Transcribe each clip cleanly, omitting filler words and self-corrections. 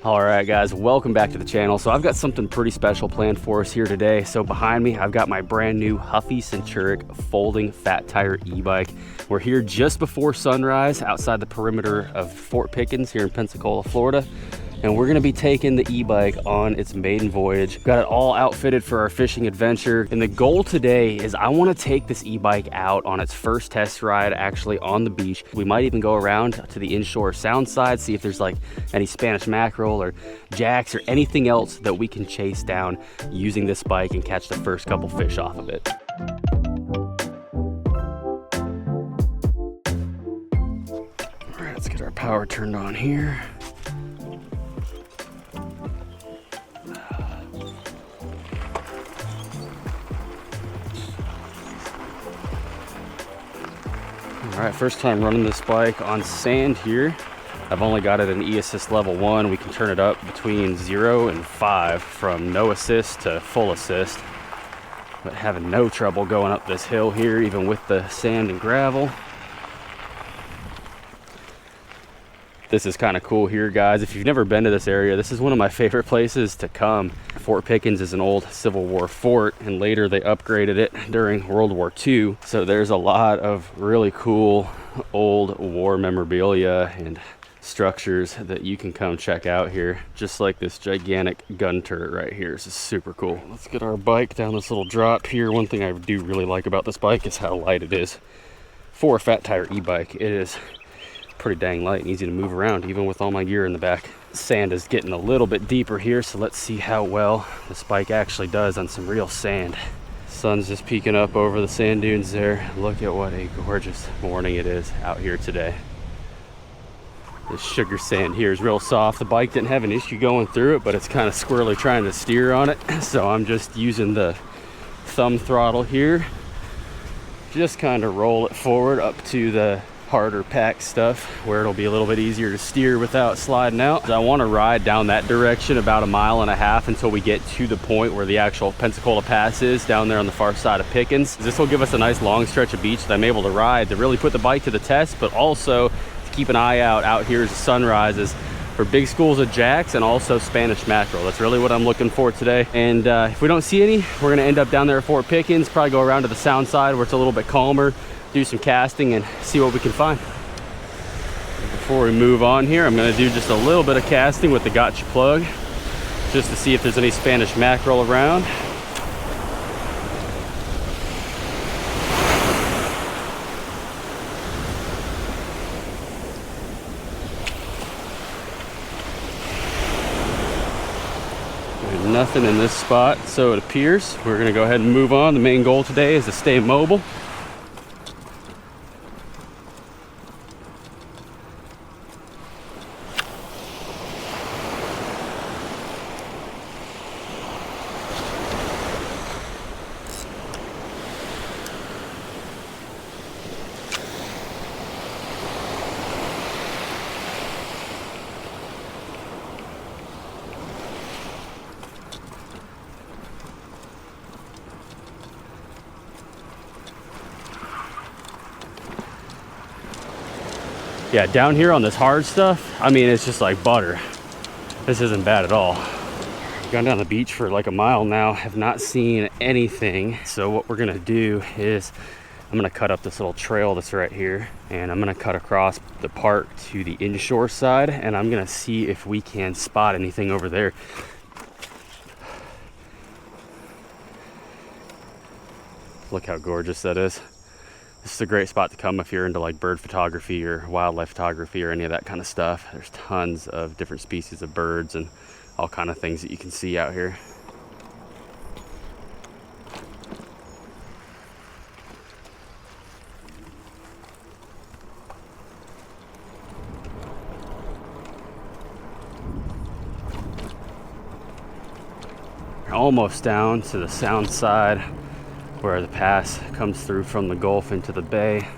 All right, guys, welcome back to the channel. So I've got something pretty special planned for us here today. So behind me, I've got my brand new Huffy Centuric folding fat tire e-bike. We're here just before sunrise outside the perimeter of Fort Pickens here in Pensacola, Florida. And we're gonna be taking the e-bike on its maiden voyage. Got it all outfitted for our fishing adventure. And the goal today is I wanna take this e-bike out on its first test ride actually on the beach. We might even go around to the inshore sound side, see if there's like any Spanish mackerel or jacks or anything else that we can chase down using this bike and catch the first couple fish off of it. All right, let's get our power turned on here. All right, first time running this bike on sand here. I've only got it in e-assist level 1. We can turn it up between 0 and 5 from no assist to full assist. But having no trouble going up this hill here, even with the sand and gravel. This is kind of cool here, guys. If you've never been to this area, this is one of my favorite places to come. Fort Pickens is an old Civil War fort, and later they upgraded it during World War II. So there's a lot of really cool old war memorabilia and structures that you can come check out here, just like this gigantic gun turret right here. This is super cool. Let's get our bike down this little drop here. One thing I do really like about this bike is how light it is. For a fat tire e-bike, it is pretty dang light and easy to move around, even with all my gear in the back. Sand is getting a little bit deeper here, so let's see how well this bike actually does on some real sand. Sun's just peeking up over the sand dunes there. Look at what a gorgeous morning it is out here today. The sugar sand here is real soft. The bike didn't have an issue going through it, but it's kind of squirrely trying to steer on it. So I'm just using the thumb throttle here. Just kind of roll it forward up to the harder packed stuff where it'll be a little bit easier to steer without sliding out. I want to ride down that direction about 1.5 miles until we get to the point where the actual Pensacola Pass is down there on the far side of Pickens. This will give us a nice long stretch of beach that I'm able to ride to really put the bike to the test, but also to keep an eye out here as the sun rises for big schools of jacks and also Spanish mackerel. That's really what I'm looking for today. And if we don't see any, we're gonna end up down there at Fort Pickens, probably go around to the sound side where it's a little bit calmer, do some casting and see what we can find. Before we move on here, I'm going to do just a little bit of casting with the gotcha plug just to see if there's any Spanish mackerel around. There's nothing in this spot, so it appears. We're going to go ahead and move on. The main goal today is to stay mobile. Yeah, down here on this hard stuff, I mean, it's just like butter. This isn't bad at all. I've gone down the beach for like 1 mile now, have not seen anything. So what we're gonna do is I'm gonna cut up this little trail that's right here, and I'm gonna cut across the park to the inshore side, and I'm gonna see if we can spot anything over there. Look how gorgeous that is. This is a great spot to come if you're into like bird photography or wildlife photography or any of that kind of stuff. There's tons of different species of birds and all kind of things that you can see out here. Almost down to the sound side where the pass comes through from the Gulf into the bay.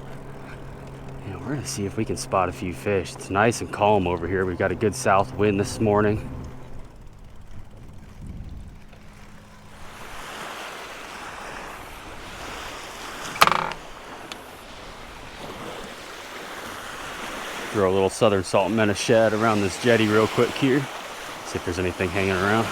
And we're gonna see if we can spot a few fish. It's nice and calm over here. We've got a good south wind this morning. Throw a little southern salt menace shad around this jetty real quick here. See if there's anything hanging around.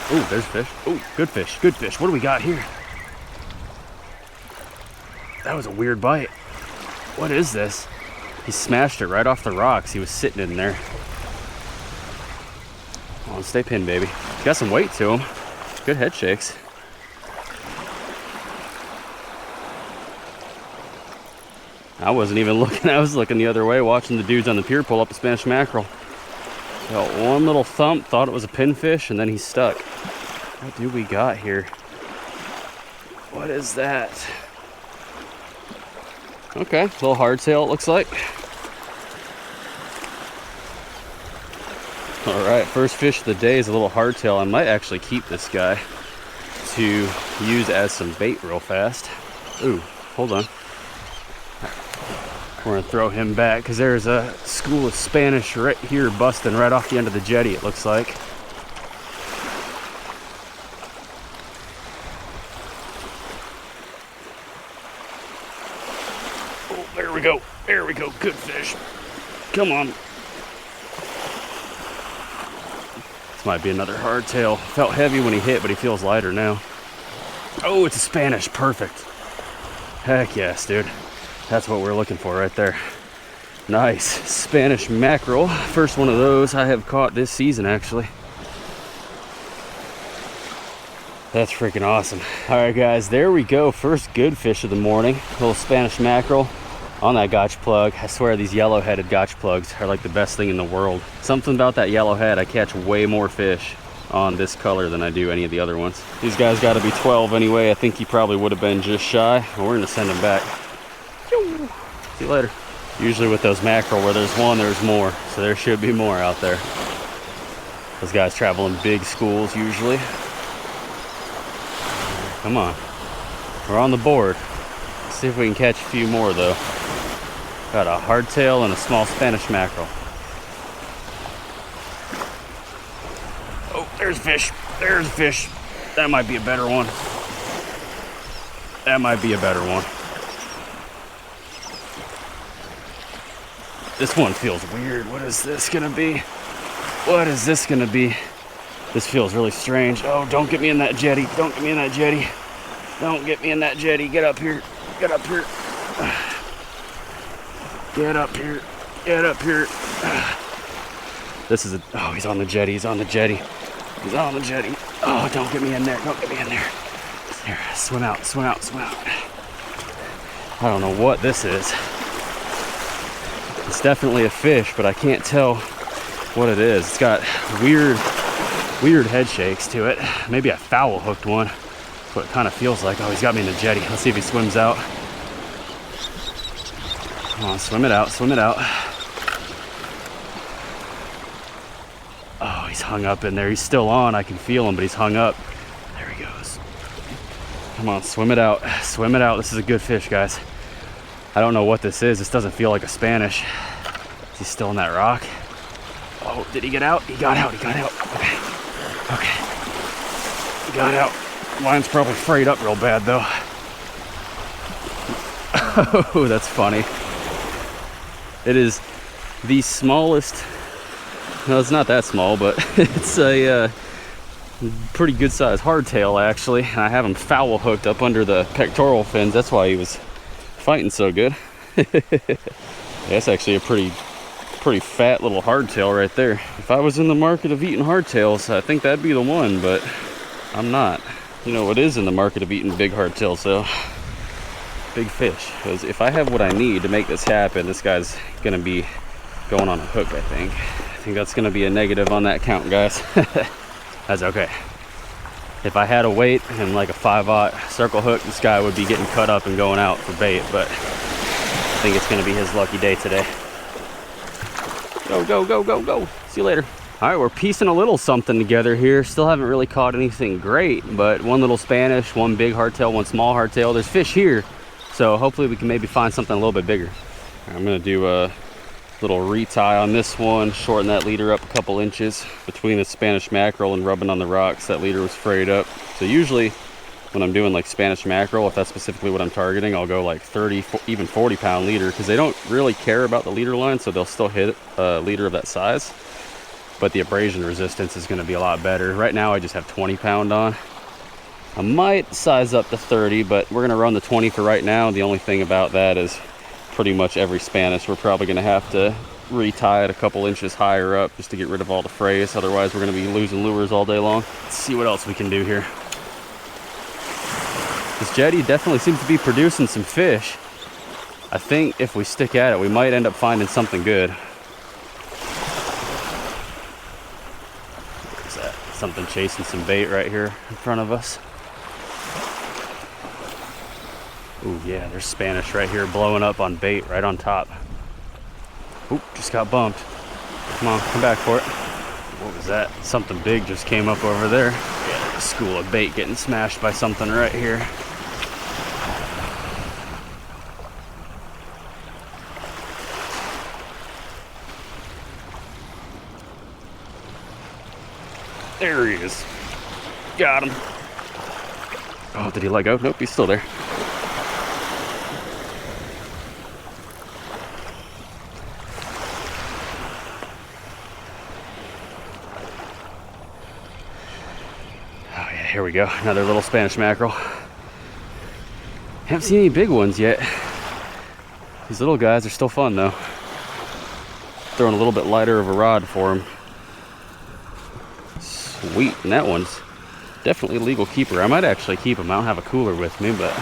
Oh, there's fish. Oh, good fish, good fish. What do we got here? That was a weird bite. What is this? He smashed it right off the rocks. He was sitting in there. Come on, stay pinned, baby. Got some weight to him. Good head shakes. I wasn't even looking. I was looking the other way, watching the dudes on the pier pull up a Spanish mackerel. Got one little thump, thought it was a pinfish, and then he's stuck. What do we got here? What is that? Okay, little hardtail it looks like. All right, first fish of the day is a little hardtail. I might actually keep this guy to use as some bait real fast. Ooh, hold on. We're gonna throw him back because there's a school of Spanish right here busting right off the end of the jetty, it looks like. Oh, there we go. There we go. Good fish. Come on. This might be another hardtail. Felt heavy when he hit, but he feels lighter now. Oh, it's a Spanish. Perfect. Heck yes, dude. That's what we're looking for right there. Nice Spanish mackerel. First one of those I have caught this season, actually. That's freaking awesome. All right, guys, there we go. First good fish of the morning. Little Spanish mackerel on that gotch plug. I swear these yellow-headed gotch plugs are like the best thing in the world. Something about that yellow head, I catch way more fish on this color than I do any of the other ones. These guys got to be 12 anyway. I think he probably would have been just shy. We're gonna send him back. See you later. Usually with those mackerel, where there's one, there's more. So there should be more out there. Those guys travel in big schools usually. Come on. We're on the board. Let's see if we can catch a few more though. Got a hardtail and a small Spanish mackerel. Oh, there's fish. There's fish. That might be a better one. That might be a better one. This one feels weird. What is this gonna be? What is this gonna be? This feels really strange. Oh, don't get me in that jetty. Don't get me in that jetty. Don't get me in that jetty. Get up here. Get up here. Get up here. Get up here. This is a, oh, he's on the jetty. He's on the jetty. He's on the jetty. Oh, don't get me in there. Don't get me in there. Here, swim out, swim out, swim out. I don't know what this is. It's definitely a fish, but I can't tell what it is. It's got weird head shakes to it. Maybe a foul hooked one. That's what it kind of feels like. Oh, he's got me in the jetty. Let's see if he swims out. Come on, swim it out, swim it out. Oh, he's hung up in there. He's still on. I can feel him, but he's hung up. There he goes. Come on, swim it out. Swim it out. This is a good fish, guys. I don't know what this is. This doesn't feel like a Spanish. Is he still in that rock? Oh, did he get out? He got out. He got out. Okay. Okay. He got out. Line's probably frayed up real bad, though. Oh, that's funny. It is the smallest. No, it's not that small, but it's a pretty good size hardtail, actually. And I have him foul hooked up under the pectoral fins. That's why he was fighting so good. That's actually a pretty fat little hardtail right there. If I was in the market of eating hardtails, I think that'd be the one, but I'm not. You know what is in the market of eating big hardtails though? Big fish. Because if I have what I need to make this happen, this guy's gonna be going on a hook, I think. I think that's gonna be a negative on that count, guys. That's okay. If I had a weight and like a 5/0 circle hook, this guy would be getting cut up and going out for bait, but I think it's gonna be his lucky day today. Go, go, go, go, go. See you later. All right, we're piecing a little something together here. Still haven't really caught anything great, but one little Spanish, one big hardtail, one small hardtail. There's fish here. So hopefully we can maybe find something a little bit bigger. I'm gonna do a little retie on this one, shorten that leader up a couple inches. Between the Spanish mackerel and rubbing on the rocks, that leader was frayed up. So usually when I'm doing like Spanish mackerel, if that's specifically what I'm targeting, I'll go like 30, even 40 pound leader, because they don't really care about the leader line, so they'll still hit a leader of that size. But the abrasion resistance is gonna be a lot better. Right now I just have 20 pound on. I might size up to 30, but we're gonna run the 20 for right now. The only thing about that is pretty much every Spanish, we're probably gonna have to retie it a couple inches higher up just to get rid of all the frays. Otherwise, we're gonna be losing lures all day long. Let's see what else we can do here. This jetty definitely seems to be producing some fish. I think if we stick at it, we might end up finding something good. Where's that? Something chasing some bait right here in front of us. Ooh, yeah, there's Spanish right here blowing up on bait right on top. Oop, just got bumped. Come on, come back for it. What was that? Something big just came up over there. Yeah, there's a school of bait getting smashed by something right here. There he is. Got him. Oh, did he let go? Nope, he's still there. Here we go, another little Spanish mackerel. Haven't seen any big ones yet. These little guys are still fun though. Throwing a little bit lighter of a rod for them. Sweet, and that one's definitely a legal keeper. I might actually keep him. I don't have a cooler with me, but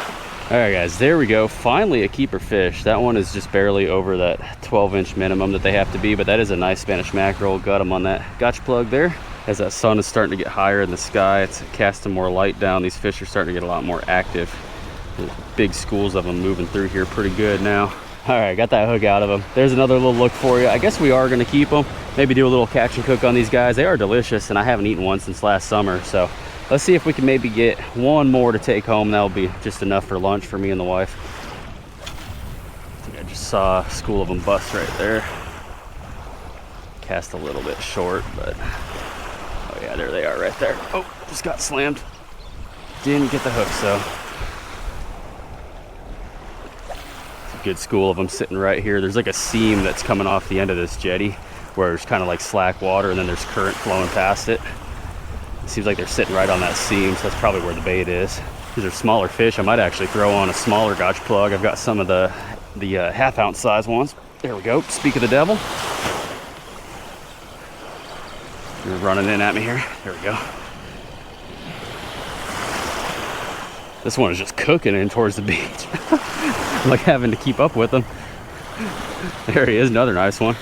all right guys, there we go. Finally a keeper fish. That one is just barely over that 12-inch minimum that they have to be, but that is a nice Spanish mackerel. Got him on that gotcha plug there. As that sun is starting to get higher in the sky, it's casting more light down. These fish are starting to get a lot more active. There's big schools of them moving through here pretty good now. All right, got that hook out of them. There's another little look for you. I guess we are gonna keep them. Maybe do a little catch and cook on these guys. They are delicious, and I haven't eaten one since last summer. So let's see if we can maybe get one more to take home. That'll be just enough for lunch for me and the wife. I think I just saw a school of them bust right there. Cast a little bit short, but oh yeah, there they are right there. Oh, just got slammed. Didn't get the hook, so. It's a good school of them sitting right here. There's like a seam that's coming off the end of this jetty where there's kind of like slack water and then there's current flowing past it. It seems like they're sitting right on that seam, so that's probably where the bait is. These are smaller fish. I might actually throw on a smaller gotcha plug. I've got some of the half-ounce size ones. There we go. Speak of the devil. You're running in at me here. There we go. This one is just cooking in towards the beach. I'm like having to keep up with them. There he is, another nice one.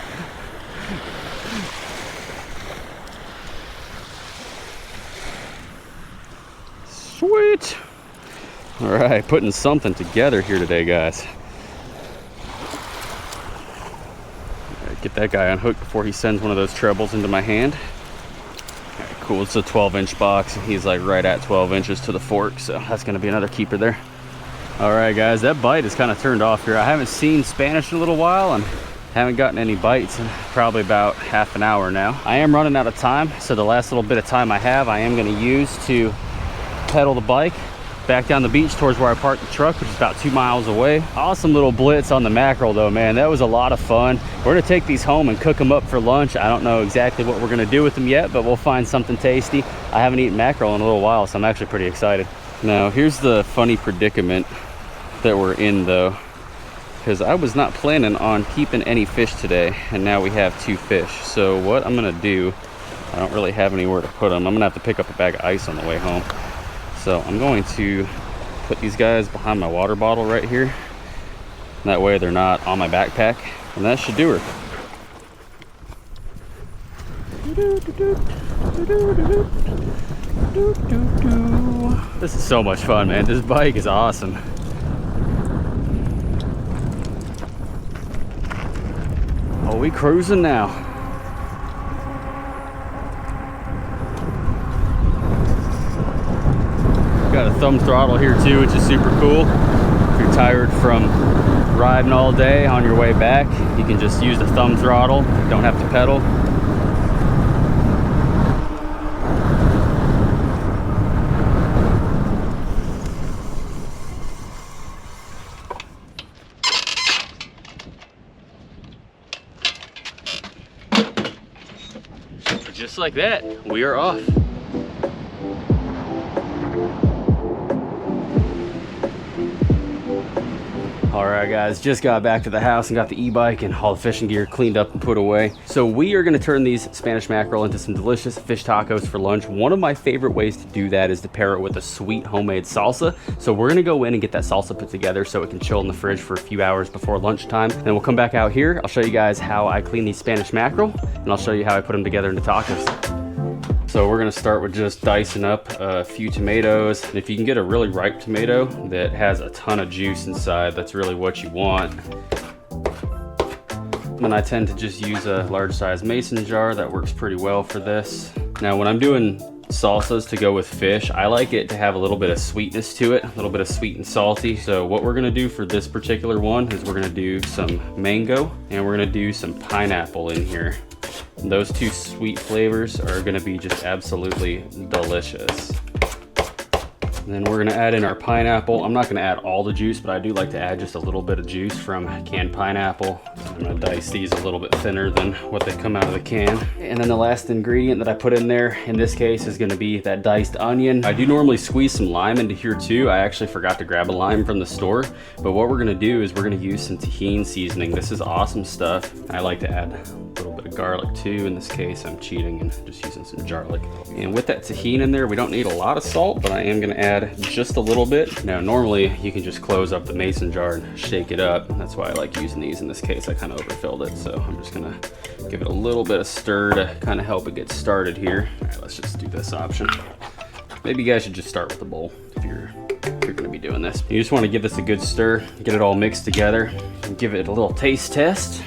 Sweet. All right, putting something together here today, guys. All right, get that guy unhooked before he sends one of those trebles into my hand. All right, cool, it's a 12-inch box, and he's like right at 12 inches to the fork, so that's gonna be another keeper there. All right, guys, that bite is kind of turned off here. I haven't seen Spanish in a little while, and haven't gotten any bites in probably about half an hour now. I am running out of time, so the last little bit of time I have, I am gonna use to pedal the bike back down the beach towards where I parked the truck, which is about 2 miles away. Awesome little blitz on the mackerel though, man. That was a lot of fun. We're gonna take these home and cook them up for lunch. I don't know exactly what we're gonna do with them yet, but we'll find something tasty. I haven't eaten mackerel in a little while, so I'm actually pretty excited. Now, here's the funny predicament that we're in though, because I was not planning on keeping any fish today, and now we have 2 fish. So what I'm gonna do, I don't really have anywhere to put them. I'm gonna have to pick up a bag of ice on the way home. So I'm going to put these guys behind my water bottle right here. That way they're not on my backpack, and that should do her. This is so much fun, man. This bike is awesome. Oh, we cruising now. Got a thumb throttle here too, which is super cool. If you're tired from riding all day on your way back, you can just use the thumb throttle. You don't have to pedal. Just like that, we are off. All right, guys, just got back to the house and got the e-bike and all the fishing gear cleaned up and put away. So we are gonna turn these Spanish mackerel into some delicious fish tacos for lunch. One of my favorite ways to do that is to pair it with a sweet homemade salsa. So we're gonna go in and get that salsa put together so it can chill in the fridge for a few hours before lunchtime. Then we'll come back out here. I'll show you guys how I clean these Spanish mackerel, and I'll show you how I put them together into tacos. So we're gonna start with just dicing up a few tomatoes. And if you can get a really ripe tomato that has a ton of juice inside, that's really what you want. And I tend to just use a large size mason jar. That works pretty well for this. Now when I'm doing salsas to go with fish, I like it to have a little bit of sweetness to it, a little bit of sweet and salty. So what we're gonna do for this particular one is we're gonna do some mango and we're gonna do some pineapple in here. And those two sweet flavors are gonna be just absolutely delicious. And then we're gonna add in our pineapple. I'm not gonna add all the juice, but I do like to add just a little bit of juice from canned pineapple. I'm gonna dice these a little bit thinner than what they come out of the can. And then the last ingredient that I put in there, in this case, is gonna be that diced onion. I do normally squeeze some lime into here too. I actually forgot to grab a lime from the store, but what we're gonna do is we're gonna use some tahini seasoning. This is awesome stuff. I like to add a little bit of garlic too. In this case, I'm cheating and just using some garlic. And with that tahini in there, we don't need a lot of salt, but I am gonna add just a little bit. Now, normally you can just close up the mason jar and shake it up. That's why I like using these. In this case, I kind of overfilled it. So I'm just gonna give it a little bit of stir to kind of help it get started here. All right, let's just do this option. Maybe you guys should just start with a bowl if you're gonna be doing this. You just wanna give this a good stir, get it all mixed together, and give it a little taste test.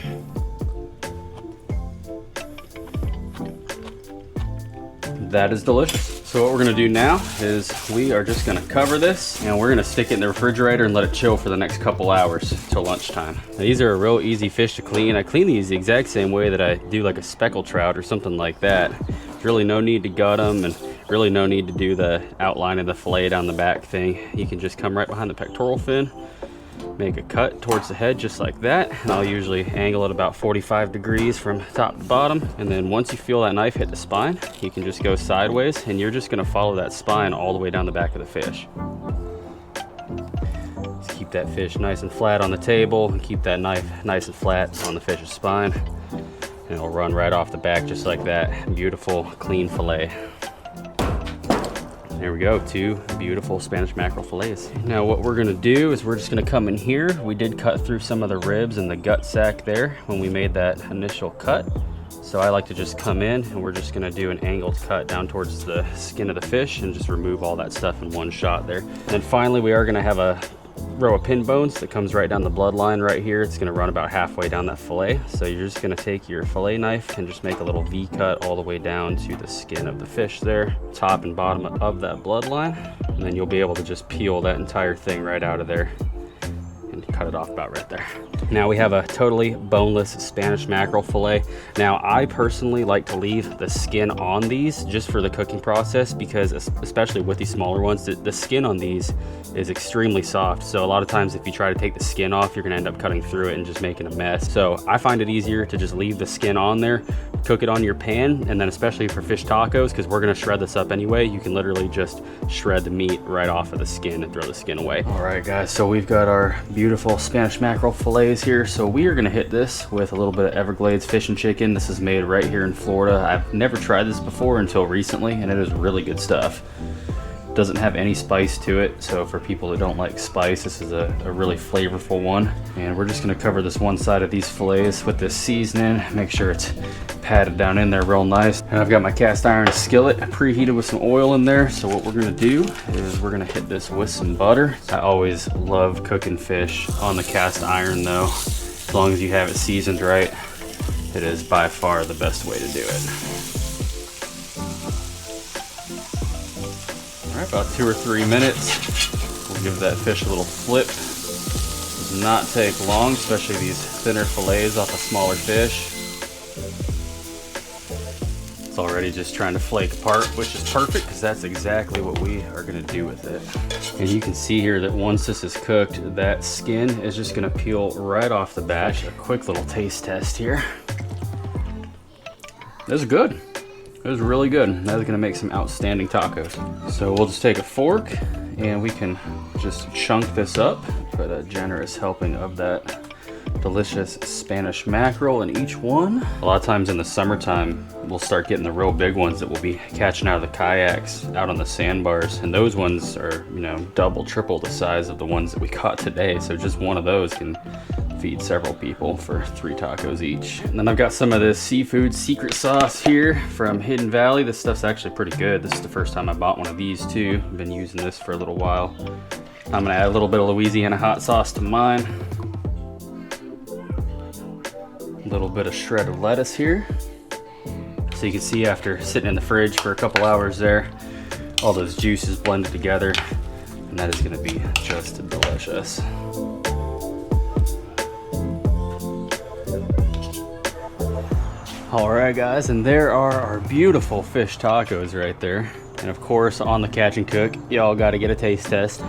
That is delicious. So what we're gonna do now is we are just gonna cover this and we're gonna stick it in the refrigerator and let it chill for the next couple hours till lunchtime. Now, these are a real easy fish to clean. I clean these the exact same way that I do like a speckled trout or something like that. There's really no need to gut them and really no need to do the outline of the fillet down the back thing. You can just come right behind the pectoral fin, make a cut towards the head just like that, and I'll usually angle it about 45 degrees from top to bottom. And then once you feel that knife hit the spine, you can just go sideways and you're just gonna follow that spine all the way down the back of the fish. Just keep that fish nice and flat on the table and keep that knife nice and flat on the fish's spine, and it'll run right off the back just like that. Beautiful, clean fillet. There we go, two beautiful Spanish mackerel fillets. Now what we're gonna do is we're just gonna come in here. We did cut through some of the ribs and the gut sack there when we made that initial cut. So I like to just come in and we're just gonna do an angled cut down towards the skin of the fish and just remove all that stuff in one shot there. And then finally we are gonna have a row of pin bones that comes right down the bloodline right here. It's gonna run about halfway down that fillet. So you're just gonna take your fillet knife and just make a little V cut all the way down to the skin of the fish there, top and bottom of that bloodline. And then you'll be able to just peel that entire thing right out of there and cut it off about right there. Now we have a totally boneless Spanish mackerel fillet. Now I personally like to leave the skin on these just for the cooking process, because especially with these smaller ones, the skin on these is extremely soft. So a lot of times if you try to take the skin off, you're gonna end up cutting through it and just making a mess. So I find it easier to just leave the skin on there, cook it on your pan, and then especially for fish tacos, because we're gonna shred this up anyway, you can literally just shred the meat right off of the skin and throw the skin away. All right guys, so we've got our beautiful Spanish mackerel fillets here. So we are gonna hit this with a little bit of Everglades fish and chicken. This is made right here in Florida. I've never tried this before until recently, and it is really good stuff. Doesn't have any spice to it, so for people that don't like spice, this is a really flavorful one. And we're just gonna cover this one side of these fillets with this seasoning, make sure it's patted down in there real nice. And I've got my cast iron skillet preheated with some oil in there. So what we're gonna do is we're gonna hit this with some butter. I always love cooking fish on the cast iron though. As long as you have it seasoned right, it is by far the best way to do it. All right, about 2 or 3 minutes. We'll give that fish a little flip. Does not take long, especially these thinner fillets off of smaller fish. It's already just trying to flake apart, which is perfect because that's exactly what we are gonna do with it. And you can see here that once this is cooked, that skin is just gonna peel right off the bat. A quick little taste test here. This is good. It was really good. That is gonna make some outstanding tacos. So we'll just take a fork and we can just chunk this up, put a generous helping of that delicious Spanish mackerel in each one. A lot of times in the summertime, we'll start getting the real big ones that we'll be catching out of the kayaks out on the sandbars. And those ones are, you know, double, triple the size of the ones that we caught today. So just one of those can feed several people for 3 tacos each. And then I've got some of this seafood secret sauce here from Hidden Valley. This stuff's actually pretty good. This is the first time I bought one of these too. I've been using this for a little while. I'm gonna add a little bit of Louisiana hot sauce to mine. A little bit of shredded lettuce here. So you can see after sitting in the fridge for a couple hours there, all those juices blended together, and that is gonna be just delicious. All right guys, and there are our beautiful fish tacos right there. And of course, on the Catch and Cook, y'all gotta get a taste test.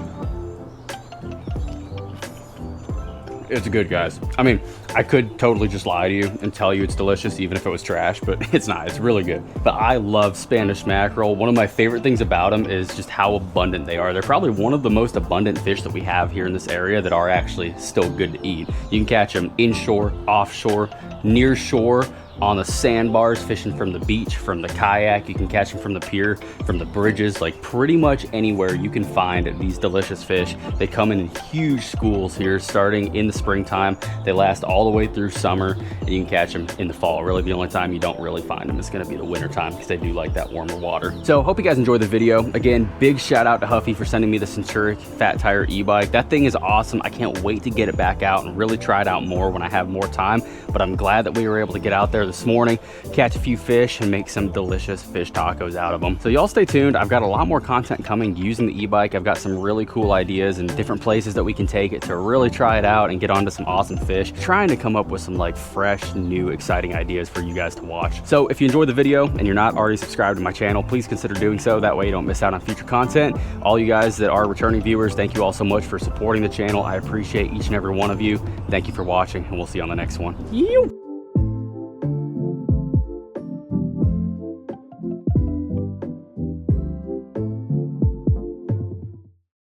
It's good, guys. I mean, I could totally just lie to you and tell you it's delicious even if it was trash, but it's not. It's really good. But I love Spanish mackerel. One of my favorite things about them is just how abundant they are. They're probably one of the most abundant fish that we have here in this area that are actually still good to eat. You can catch them inshore, offshore, near shore, on the sandbars, fishing from the beach, from the kayak. You can catch them from the pier, from the bridges, like pretty much anywhere you can find these delicious fish. They come in huge schools here starting in the springtime. They last all the way through summer, and you can catch them in the fall. Really, the only time you don't really find them is gonna be the winter time because they do like that warmer water. So hope you guys enjoyed the video. Again, big shout out to Huffy for sending me the Centuric fat tire e-bike. That thing is awesome. I can't wait to get it back out and really try it out more when I have more time, but I'm glad that we were able to get out there this morning, catch a few fish, and make some delicious fish tacos out of them. So y'all stay tuned. I've got a lot more content coming using the e-bike. I've got some really cool ideas and different places that we can take it to really try it out and get onto some awesome fish. Trying to come up with some like fresh, new, exciting ideas for you guys to watch. So if you enjoyed the video and you're not already subscribed to my channel, please consider doing so. That way you don't miss out on future content. All you guys that are returning viewers, thank you all so much for supporting the channel. I appreciate each and every one of you. Thank you for watching, and we'll see you on the next one.